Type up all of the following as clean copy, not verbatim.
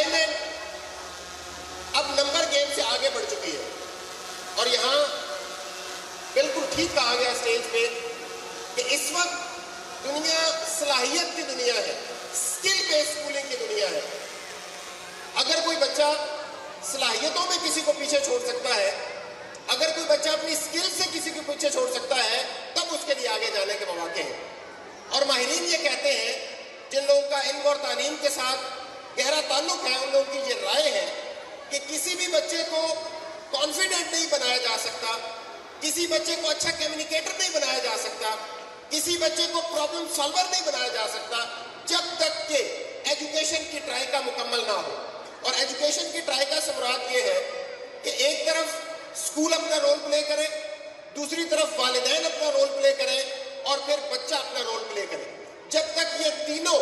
Employment اب number game سے آگے بڑھ چکی ہے، اور یہاں بالکل ٹھیک کہا گیا اسٹیج پہ کہ اس وقت دنیا صلاحیت کی دنیا ہے، اسکل بیس اسکولنگ کی دنیا ہے۔ اگر کوئی بچہ صلاحیتوں میں کسی کو پیچھے چھوڑ سکتا ہے، اگر کوئی بچہ اپنی اسکل سے کسی کو پیچھے چھوڑ سکتا ہے، تب اس کے لیے آگے جانے کے مواقع ہیں۔ اور ماہرین یہ کہتے ہیں، جن لوگوں کا علم اور تعلیم کے ساتھ گہرا تعلق ہے، ان لوگوں کی یہ رائے ہے کہ کسی بھی بچے کو کانفیڈنٹ نہیں بنایا جا سکتا، کسی بچے کو اچھا کمیونیکیٹر نہیں بنایا جا سکتا، کسی بچے کو پرابلم سالور نہیں بنایا جا سکتا، جب تک کہ ایجوکیشن کی ٹرائیکا مکمل نہ ہو۔ اور ایجوکیشن کی ٹرائیکا سے مراد یہ ہے کہ ایک طرف اسکول اپنا رول پلے کرے، دوسری طرف والدین اپنا رول پلے کریں، اور پھر بچہ اپنا رول پلے کرے۔ جب تک یہ تینوں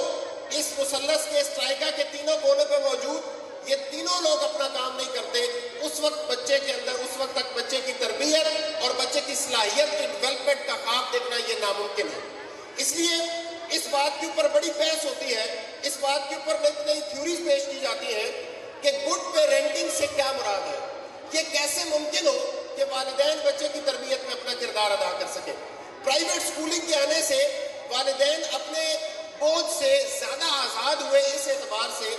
اس مثلث کے، اس ٹرائیکا کے تینوں کونوں پہ موجود یہ تینوں لوگ اپنا کام نہیں کرتے، اس وقت بچے کے اندر، اس وقت تک بچے کی تربیت اور بچے کی صلاحیت کی ڈیولپمنٹ کا خواب دیکھنا یہ ناممکن ہے۔ اس لیے اس بات کے اوپر بڑی بحث ہوتی ہے، اس بات کے اوپر نئی نئی تھیوریز پیش کی جاتی ہیں کہ گڈ پیرنٹنگ سے کیا مراد ہے، یہ کیسے ممکن ہو کہ والدین بچے کی تربیت میں اپنا کردار ادا کر سکیں۔ پرائیویٹ اسکولنگ کے آنے سے والدین اپنے بوجھ سے زیادہ آزاد ہوئے، اس اعتبار سے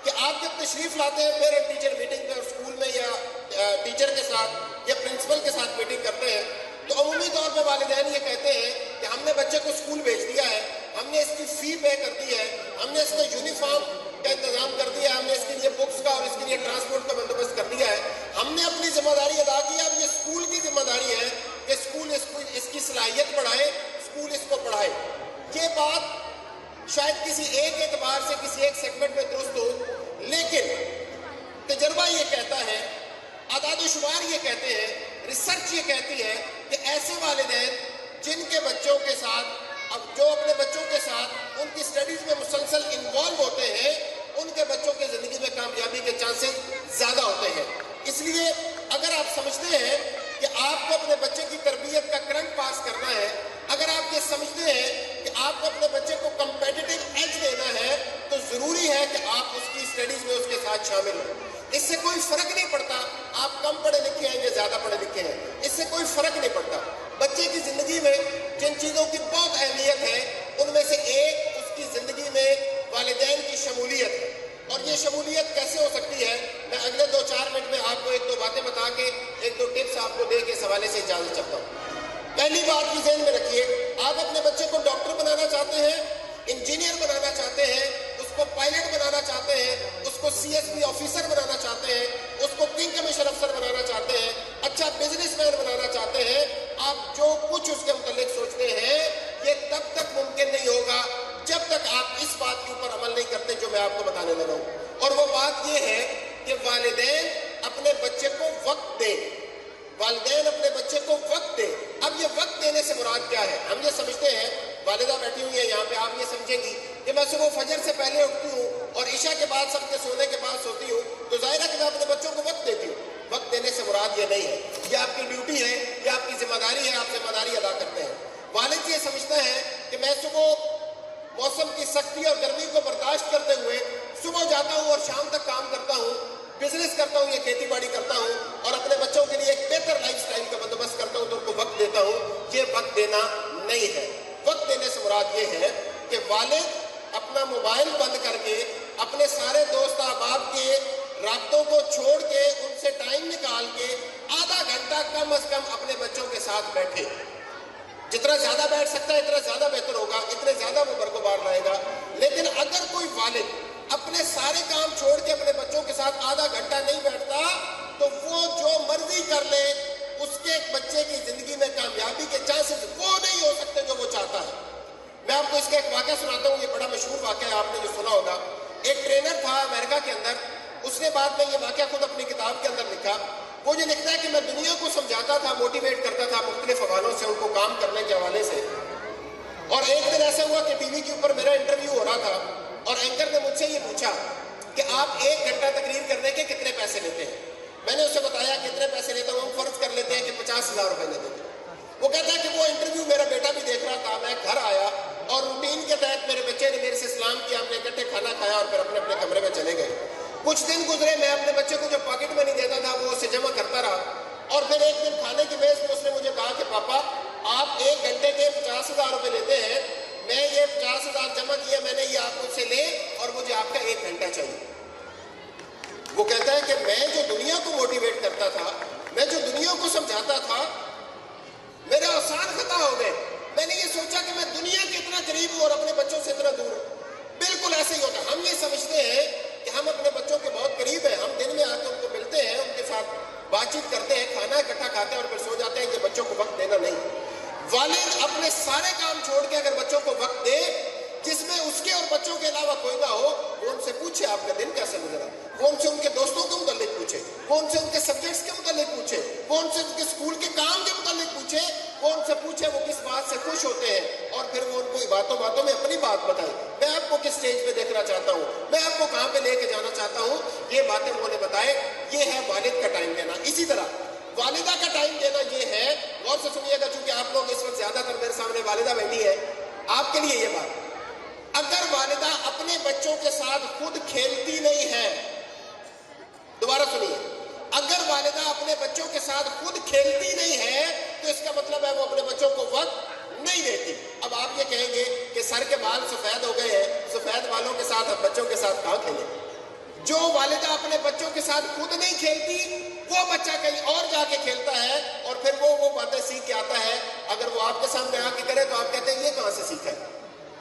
کہ آپ جب تشریف لاتے ہیں پیرنٹ ٹیچر میٹنگ میں، اسکول میں یا ٹیچر کے ساتھ یا پرنسپل کے ساتھ میٹنگ کرتے ہیں، تو عمومی طور پہ والدین یہ کہتے ہیں کہ ہم نے بچے کو اسکول بھیج دیا ہے، ہم نے اس کی فی پے کر دی ہے، ہم نے اس کا یونیفارم کا انتظام کر دیا ہے، ہم نے اس کے لیے بکس کا اور اس کے لیے ٹرانسپورٹ کا بندوبست کر دیا ہے، ہم نے اپنی ذمہ داری ادا کی ہے۔ اب یہ اسکول کی ذمہ داری ہے کہ اسکول اس کی صلاحیت بڑھائے، اسکول اس کو پڑھائے۔ یہ بات شاید کسی ایک اعتبار سے کسی ایک سیگمنٹ میں درست ہو، لیکن تجربہ یہ کہتا ہے، اعداد و شمار یہ کہتے ہیں، ریسرچ یہ کہتی ہے کہ ایسے والدین جن کے بچوں کے ساتھ، اب جو اپنے بچوں کے ساتھ ان کی اسٹڈیز میں مسلسل انوالو ہوتے ہیں، ان کے بچوں کے زندگی میں کامیابی کے چانسز زیادہ ہوتے ہیں۔ اس لیے اگر آپ سمجھتے ہیں کہ آپ کو اپنے بچے کی تربیت کا کرنٹ پاس کرنا ہے، اگر آپ یہ سمجھتے ہیں کہ آپ کو اپنے بچے کو کمپیٹیٹو ایج دینا ہے، تو ضروری ہے کہ آپ اس کی اسٹڈیز میں اس کے ساتھ شامل ہوں۔ اس سے کوئی فرق نہیں پڑتا آپ کم پڑھے لکھے ہیں یا زیادہ پڑھے لکھے ہیں، اس سے کوئی فرق نہیں پڑتا۔ بچے کی زندگی میں جن چیزوں کی بہت اہمیت ہے، ان میں سے ایک اس کی زندگی میں والدین کی شمولیت ہے۔ اور یہ شمولیت کیسے ہو سکتی ہے، میں اگلے 2-4 منٹ میں آپ کو ایک دو باتیں بتا کے، ایک دو ٹپس آپ کو دے کے اس حوالے سے اجازت چاہتا ہوں۔ پہلی بات کی ذہن میں رکھیے، آپ اپنے بچے کو ڈاکٹر بنانا چاہتے ہیں، انجینئر بنانا چاہتے ہیں، اس کو پائلٹ بنانا چاہتے ہیں، اس کو CSP آفیسر بنانا چاہتے ہیں، اس کو کنگ کمیشن افسر بنانا چاہتے ہیں، اچھا بزنس مین بنانا چاہتے ہیں، آپ جو کچھ اس کے متعلق سوچتے ہیں، یہ تب تک ممکن نہیں ہوگا جب تک آپ اس بات کے اوپر عمل نہیں کرتے جو میں آپ کو بتانے لگا ہوں۔ اور وہ بات یہ ہے کہ والدین اپنے بچے کو وقت دیں، والدین اپنے بچے کو وقت دیں۔ اب یہ وقت دینے سے مراد کیا ہے؟ ہم یہ سمجھتے ہیں، والدہ بیٹھی ہوئی ہے یہاں پہ، آپ یہ سمجھیں گی کہ میں صبح فجر سے پہلے اٹھتی ہوں اور عشاء کے بعد سب کے سونے کے بعد سوتی ہوں، تو ظاہر ہے کہ میں اپنے بچوں کو وقت دیتی ہوں۔ وقت دینے سے مراد یہ نہیں ہے، یہ آپ کی ڈیوٹی ہے، یہ آپ کی ذمہ داری ہے، آپ ذمہ داری ادا کرتے ہیں۔ والد یہ سمجھتا ہے کہ میں صبح موسم کی سختی اور گرمی کو برداشت کرتے ہوئے صبح جاتا ہوں اور شام تک کام کرتا ہوں، بزنس کرتا ہوں یا کھیتی باڑی کرتا ہوں، اور اپنے بچوں کے لیے ایک بہتر لائف سٹائل کا بندوبست کرتا ہوں، تو ان کو وقت دیتا ہوں۔ یہ وقت دینا نہیں ہے۔ وقت دینے سے مراد یہ ہے کہ والد اپنا موبائل بند کر کے، اپنے سارے دوست احباب کے رابطوں کو چھوڑ کے، ان سے ٹائم نکال کے آدھا گھنٹہ کم از کم اپنے بچوں کے ساتھ بیٹھے۔ جتنا زیادہ بیٹھ سکتا ہے اتنا زیادہ بہتر ہوگا، اتنے زیادہ وہ برکبار رہے گا۔ لیکن اگر کوئی والد اپنے سارے کام چھوڑ کے اپنے بچوں کے ساتھ آدھا گھنٹہ نہیں بیٹھتا، تو وہ جو مرضی کر لے، اس کے بچے کی زندگی میں کامیابی کے چانسز وہ نہیں ہو سکتے جو وہ چاہتا ہے۔ میں آپ کو اس کا ایک واقعہ سناتا ہوں، یہ بڑا مشہور واقعہ ہے، آپ نے جو سنا ہوگا۔ ایک ٹرینر تھا امریکہ کے اندر، اس نے بعد میں یہ واقعہ خود اپنی کتاب کے اندر لکھا۔ وہ یہ لکھتا ہے کہ میں دنیا کو سمجھاتا تھا، موٹیویٹ کرتا تھا مختلف حوالوں سے، ان کو کام کرنے کے حوالے سے۔ اور ایک دن ایسا ہوا کہ ٹی وی کے اوپر میرا انٹرویو ہو رہا تھا، اور اینکر نے مجھ سے یہ پوچھا کہ آپ 1 گھنٹہ تقریر کرنے کے کتنے پیسے لیتے ہیں؟ میں نے اسے بتایا کتنے پیسے لیتا ہوں، ہم فرض کر لیتے ہیں کہ 50,000 روپے لیتے ہیں۔ وہ کہتا ہے کہ وہ انٹرویو میرا بیٹا بھی دیکھ رہا تھا، میں گھر آیا اور روٹین کے تحت میرے بچے نے میرے سے سلام کیا، ہم نے اکٹھے کھانا کھایا اور پھر اپنے اپنے کمرے میں چلے گئے۔ कुछ दिन गुजरे, मैं अपने बच्चे को जो पॉकेट मनी देता था वो उसे जमा करता रहा, और फिर एक दिन खाने की मेज पे उसने मुझे कहा कि पापा आप 1 घंटे के 50,000 रुपये लेते हैं, मैं ये 50,000 जमा किया मैंने, ये आप मुझसे ले और मुझे आपका 1 घंटा चाहिए। वो कहता है कि मैं जो दुनिया को मोटिवेट करता था, मैं जो दुनिया को समझाता था, मेरे आसान खता हो गए। मैंने ये सोचा कि मैं दुनिया के इतना करीब हूँ और अपने बच्चों से इतना दूर हूँ। बिल्कुल ऐसे ही होता है। हम ये समझते हैं कि हम अपने बच्चों के बहुत करीब हैं, हम दिन में आके उनको मिलते हैं, उनके साथ बातचीत करते हैं, खाना इकट्ठा खाते हैं और फिर सो जाते हैं कि बच्चों को वक्त देना नहीं। वालिद अपने सारे काम छोड़ के अगर बच्चों को वक्त दे जिसमें उसके और बच्चों के अलावा कोई ना हो, वो उनसे पूछे आपका दिन कैसे गुजरा, वो उनसे उनके दोस्तों के मुतालिक पूछे, वो उनसे उनके सब्जेक्ट्स के मुतालिक पूछे, वो उनसे उनके स्कूल के काम के मुतालिक पूछे, वो उनसे पूछे वो किस बात से खुश होते हैं, और फिर वो उनको बातों बातों में अपनी बात बताए। मैं आपको किस स्टेज पे देखना चाहता हूँ, मैं आपको कहाँ पे लेके जाना चाहता हूँ, ये बातें उन्होंने बताए। ये है वालिद का टाइम देना। इसी तरह वालिदा का टाइम देना ये है, गौर से सुनिएगा, चूंकि आप लोग इस वक्त ज्यादातर मेरे सामने वालिदा बैठी है, आपके लिए ये बात, अगर वालिदा अपने बच्चों के साथ खुद खेलती नहीं है, दोबारा सुनिए, अगर वालिदा अपने बच्चों के साथ खुद खेलती नहीं है तो इसका मतलब है वो अपने बच्चों को वक्त नहीं देती। अब आप ये कहेंगे कि सर के बाल सफेद हो गए हैं, सफेद बालों के साथ अब बच्चों के साथ कहाँ खेले। जो वालिदा अपने बच्चों के साथ खुद नहीं खेलती, वो बच्चा कहीं और जाके खेलता है और फिर वो बातें सीख के आता है। अगर वो आपके सामने आके करे तो आप कहते हैं ये कहाँ से सीखा है,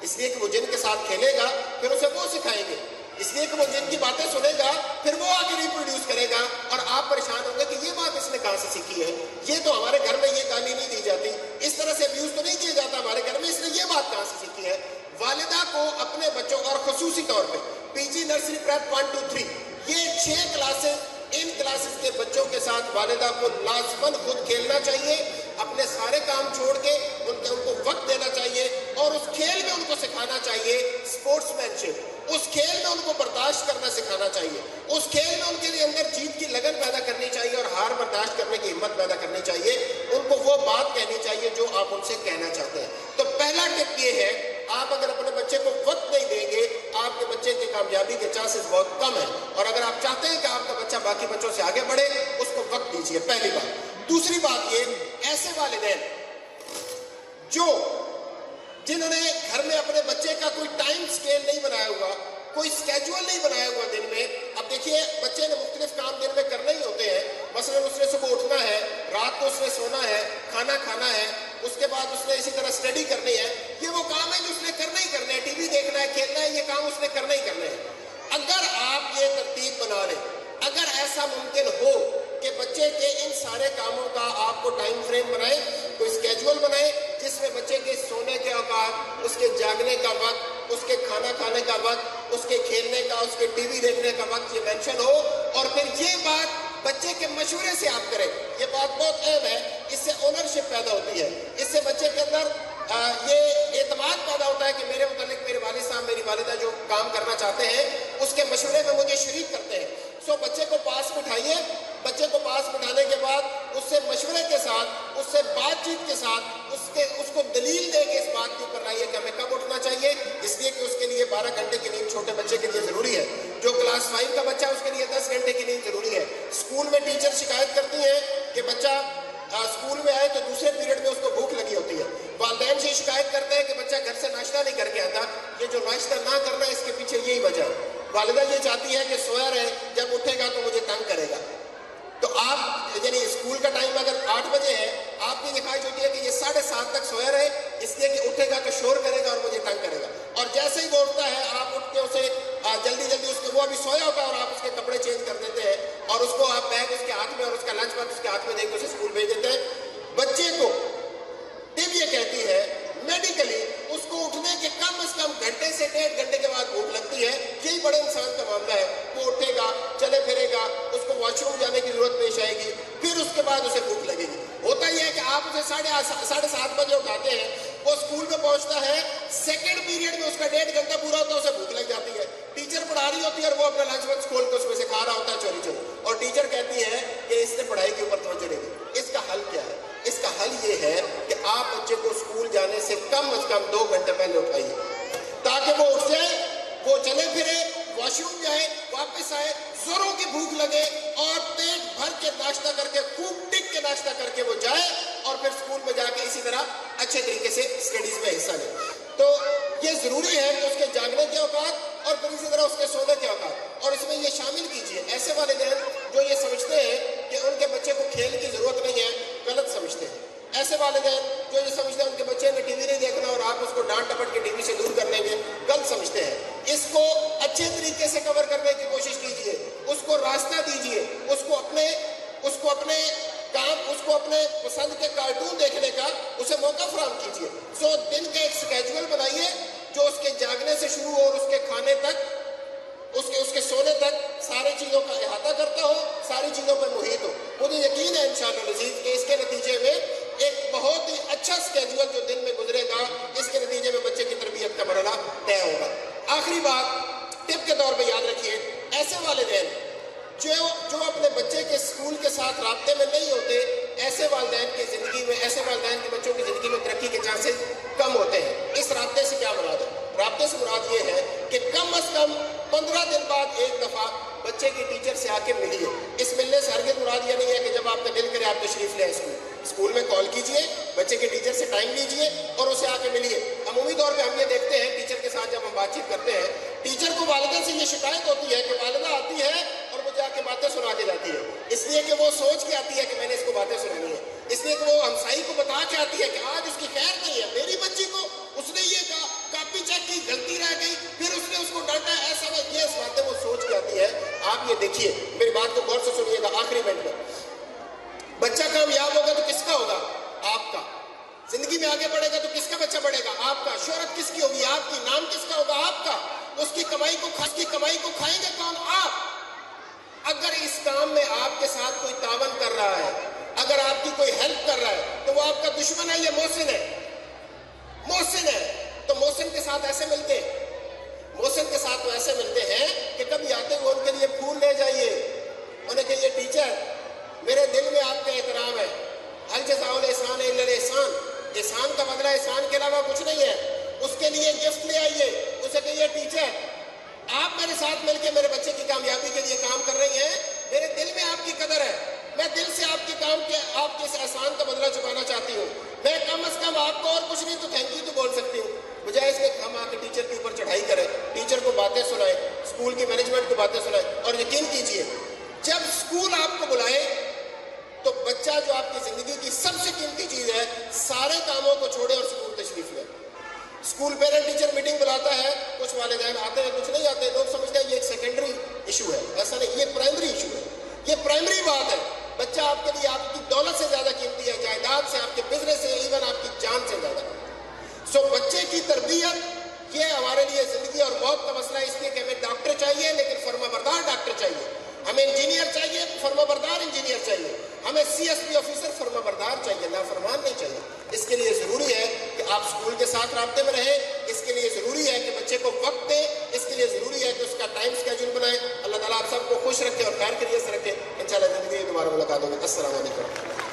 इसलिए कि वो जिनके साथ खेलेगा फिर उसे वो सिखाएंगे, इसलिए कि वो जिनकी बातें सुनेगा फिर वो आके रिप्रोड्यूस करेगा, और आप परेशान होंगे कि ये बात इसने कहाँ से सीखी है, ये तो हमारे घर में ये गाली नहीं दी जाती, इस तरह से अब्यूज तो नहीं किया जाता हमारे घर में, इसने ये बात कहाँ से सीखी है। वालिदा को अपने बच्चों, और खुसूसी तौर पे पीजी नर्सरी प्रेप 1 2 3 ये 6 क्लासेस, इन क्लासेस के बच्चों के साथ वालिदा को लाजमन खुद खेलना चाहिए, अपने सारे काम छोड़ के उनको वक्त देना चाहिए, और उस खेल में उनको सिखाना चाहिए स्पोर्ट्समैनशिप, उस खेल में उनको बर्दाश्त करना सिखाना चाहिए, उस खेल में उनके लिए अंदर जीत की लगन पैदा करनी चाहिए और हार बर्दाश्त करने की हिम्मत पैदा करनी चाहिए। उनको वो बात कहनी चाहिए जो आप उनसे कहना चाहते हैं। तो पहला टिप ये है, आप अगर अपने बच्चे को वक्त नहीं देंगे, आपके बच्चे की कामयाबी के चांसेस बहुत कम है, और अगर आप चाहते हैं कि आपका बच्चा बाकी बच्चों से आगे बढ़े, उसको वक्त दीजिए, पहली बात। दूसरी बात ये, ऐसे वालिदैन जिन्होंने घर में अपने बच्चे का कोई टाइम स्केल नहीं बनाया हुआ, कोई स्केड्यूल नहीं बनाया हुआ दिन में। अब देखिए, बच्चे ने मुख्तलिफ काम दिन में करने ही होते हैं, मसलन उसने सुबह उठना है, रात को उसने सोना है, खाना खाना है, उसके बाद उसने इसी तरह स्टडी करनी है, ये वो काम है जो उसने करना ही करना है, टीवी देखना है, खेलना है, ये काम उसने करना ही करना है। अगर आप ये तरतीब बना लें, अगर ऐसा मुमकिन हो कि बच्चे के इन सारे कामों का आपको टाइम फ्रेम बनाए, कोई स्केड्यूल बनाए जिसमें बच्चे के सोने के औकात, उसके जागने का वक्त, उसके खाना खाने का वक्त, उसके खेलने का, उसके टीवी देखने का वक्त ये मेंशन हो, और फिर ये बात बच्चे के मशवरे से आप करें। ये बात बहुत अहम है, इससे ओनरशिप पैदा होती है, इससे बच्चे के अंदर ये एतमाद पैदा होता है कि मेरे मुतालिक मेरे वालिद साहब, मेरी वालिदा जो काम करना चाहते हैं उसके मशवरे में मुझे शरीक करते हैं। सो बच्चे को पास बिठाइए, बच्चे को पास बिठाने के बाद उससे मशवरे के साथ, उससे बातचीत के साथ उसको दलील दे के इस बात के ऊपर लाइए कि हमें कब उठना चाहिए, इसलिए कि उसके लिए 12 घंटे की नींद छोटे बच्चे के लिए ज़रूरी है। जो क्लास 5 का बच्चा है उसके लिए 10 घंटे की नींद ज़रूरी है। स्कूल में टीचर शिकायत करती हैं कि बच्चा स्कूल में आए तो दूसरे पीरियड में उसको भूख लगी होती है। वालिदैन से शिकायत करते हैं कि बच्चा घर से नाश्ता नहीं करके आता। ये जो नाश्ता ना करना, इसके पीछे यही वजह है। वालिदा ये चाहती है कि सोया रहे, जब उठेगा तो मुझे तंग करेगा। तो आप, यानी स्कूल का टाइम अगर 8 बजे है, आपकी ये ख्वाहिश होती है कि ये 7:30 तक सोया रहे, इसलिए कि उठेगा तो शोर करेगा और मुझे तंग करेगा। और जैसे ही वो उठता है, आप उठ के उसे जल्दी जल्दी उसके, वो अभी सोया होता है और आप उसके कपड़े चेंज कर देते हैं और उसको आप बैग उसके हाथ में और उसका लंच बॉक्स उसके हाथ में देकर उसे स्कूल भेज देते हैं। बच्चे को टिप ये कहती है, मेडिकली उसको उठने के कम से कम घंटे से 1.5 घंटे के बाद भूख लगती है। यही बड़े इंसान का मामला है। वो उठेगा, चले फिरेगा, उसको वॉशरूम जाने की जरूरत पेश आएगी, फिर उसके बाद उसे भूख लगेगी। होता यह है कि आप उसे 7:30 बजे उठाते हैं, वो स्कूल में पहुंचता है, सेकंड पीरियड में उसका 1.5 घंटा पूरा होता है, उसे भूख लग जाती है। टीचर पढ़ा रही होती है और वो अपना लंच बॉक्स खोल के उसमें से खा रहा होता है चोरी चोरी, और टीचर कहती है कि इसने पढ़ाई के ऊपर तवज्जो नहीं दी। इसका हल क्या है? इसका हल ये है कि आप बच्चे को स्कूल जाने से कम 2 घंटे पहले उठाइए, ताकि वो उठ जाए, वो चले फिरे, वॉशरूम जाए, वापस आए, जोरों की भूख लगे और पेट भर के नाश्ता करके, खूब टिक के नाश्ता करके वो जाए और फिर स्कूल में जाके इसी तरह अच्छे तरीके से स्टडीज में हिस्सा ले। तो ये जरूरी है कि उसके जागने के औकात और फिर इसी तरह उसके सोने के औकात, और इसमें ये शामिल कीजिए ऐसे वालिदैन जो ये समझते हैं कि उनके बच्चे को खेल की जरूरत नहीं है, गलत समझते हैं। ऐसे वालिदैन जो ये समझते हैं उनके बच्चे ने टीवी नहीं देखना और आप उसको डांट टपट के टीवी से दूर कर लेंगे, गलत समझते हैं। इसको अच्छे तरीके से कवर करने की कोशिश कीजिए, उसको रास्ता दीजिए, उसको अपने काम, उसको अपने पसंद के कार्टून देखने का उसे मौका फराहम कीजिए। सो दिन का एक स्केड्यूल बनाइए जो उसके जागने से शुरू हो और उसके खाने तक, उसके सोने तक सारी चीज़ों का अहाता करता हो, सारी चीज़ों पर मुहित हो। मुझे यकीन है इंशाअल्लाह अज़ीज़ कि इसके नतीजे में एक बहुत ही अच्छा स्केड्यूल जो दिन में गुजरेगा, इसके नतीजे में बच्चे की तरबियत का मरहला तय होगा। आखिरी बात टिप के तौर पे याद रखिए, ऐसे वालिदैन जो अपने बच्चे के स्कूल के साथ राब्ते में नहीं होते, ऐसे वालिदैन की ज़िंदगी में, ऐसे वालिदैन के बच्चों की ज़िंदगी में तरक्की के चांसेस कम होते हैं। इस राब्ते से क्या मुराद है? राब्ते से मुराद ये है कि कम अज़ कम 15 दिन बाद एक दफ़ा बच्चे की टीचर से आके मिलिए। इस मिलने से हरगिज़ मुराद ये नहीं है कि जब आपका दिल करे आप तशरीफ़ ले स्कूल में कॉल कीजिए, बच्चे के टीचर से टाइम लीजिए और उसे आके मिलिए। अमूमी तौर पे हम ये देखते हैं टीचर के साथ जब हम बातचीत करते हैं, टीचर को वालिदा से ये शिकायत होती है कि वालिदा आती है और मुझे आके बातें सुना के जाती है, इसलिए कि वो सोच के आती है कि मैंने इसको बातें सुनानी है, इसलिए कि वो हमसाई को बता के आती है कि आज उसकी खैर नहीं है, मेरी बच्ची को उसने ये कहा, कापी चेक की, गलती रह गई, फिर उसने उसको डांटा, ऐसा में ये बातें वो सोच के आती है। आप ये देखिए, मेरी बात को गौर से सुनिएगा। आखिरी मिनट में बच्चा कामयाब होगा तो किसका होगा? आपका। जिंदगी में आगे बढ़ेगा तो किसका बच्चा बढ़ेगा? आपका। शोहरत किसकी होगी? आपकी। नाम किसका होगा? आपका। उसकी कमाई को खाएंगे कौन? आप। अगर इस काम में आपके साथ कोई तावन कर रहा है, अगर आपकी कोई हेल्प कर रहा है, तो वो आपका दुश्मन है या मोहसिन है? मोहसिन है। तो मोहसिन के साथ ऐसे मिलते हैं, मोहसिन के साथ तो ऐसे मिलते हैं कि कभी आते हुए उनके लिए फूल ले जाइए, उन्हें कहिए टीचर मेरे दिल में आपका एहतराम है, हल जज़ाउल एहसान इल्ला एहसान, एहसान का बदला एहसान के अलावा कुछ नहीं है। उसके लिए गिफ्ट ले आइए, उसे कहिए टीचर आप मेरे साथ मिलकर मेरे बच्चे की कामयाबी के लिए काम कर रही हैं, मेरे दिल में आपकी कदर है, मैं दिल से आपके काम के, आपके इस एहसान का बदला चुकाना चाहती हूँ। मैं कम अज़ कम आपको और कुछ नहीं तो थैंक यू तो बोल सकती हूँ, बजाय इसके हम आके टीचर के ऊपर चढ़ाई करें, टीचर को बातें सुनाएं, स्कूल की मैनेजमेंट को बातें सुनाएं। और यकीन कीजिए जब स्कूल आपको बुलाए तो बच्चा जो आपकी जिंदगी की सबसे कीमती चीज है, सारे कामों को छोड़े और स्कूल तशरीफ ले। स्कूल पेरेंट टीचर मीटिंग बुलाता है, कुछ वालिदैन आते हैं, कुछ नहीं आते, लोग समझते हैं ये एक सेकेंडरी इशू है, ऐसा नहीं, ये प्राइमरी इशू है, ये प्राइमरी बात है। बच्चा आपके लिए आपकी दौलत से ज्यादा कीमती है, जायदाद से, आपके बिजनेस से, इवन आपकी जान से ज्यादा। सो बच्चे की तरबियत ये हमारे लिए जिंदगी और मौत का मसला है, इसलिए कि हमें डॉक्टर चाहिए लेकिन फर्माबरदार डॉक्टर चाहिए, हमें इंजीनियर चाहिए फर्माबरदार इंजीनियर चाहिए, हमें CSP ऑफिसर फर्माबरदार चाहिए, नाफरमान नहीं चाहिए। इसके लिए ज़रूरी है कि आप स्कूल के साथ राब्ते में रहें, इसके लिए ज़रूरी है कि बच्चे को वक्त दें, इसके लिए ज़रूरी है कि उसका टाइम स्केड्यूल बनाएं। अल्लाह ताला आप सबको खुश रखे और खैर खैरियत से रखे। इंशाअल्लाह ज़िंदगी में दोबारा मुलाकात होगी। अस्सलाम वालेकुम।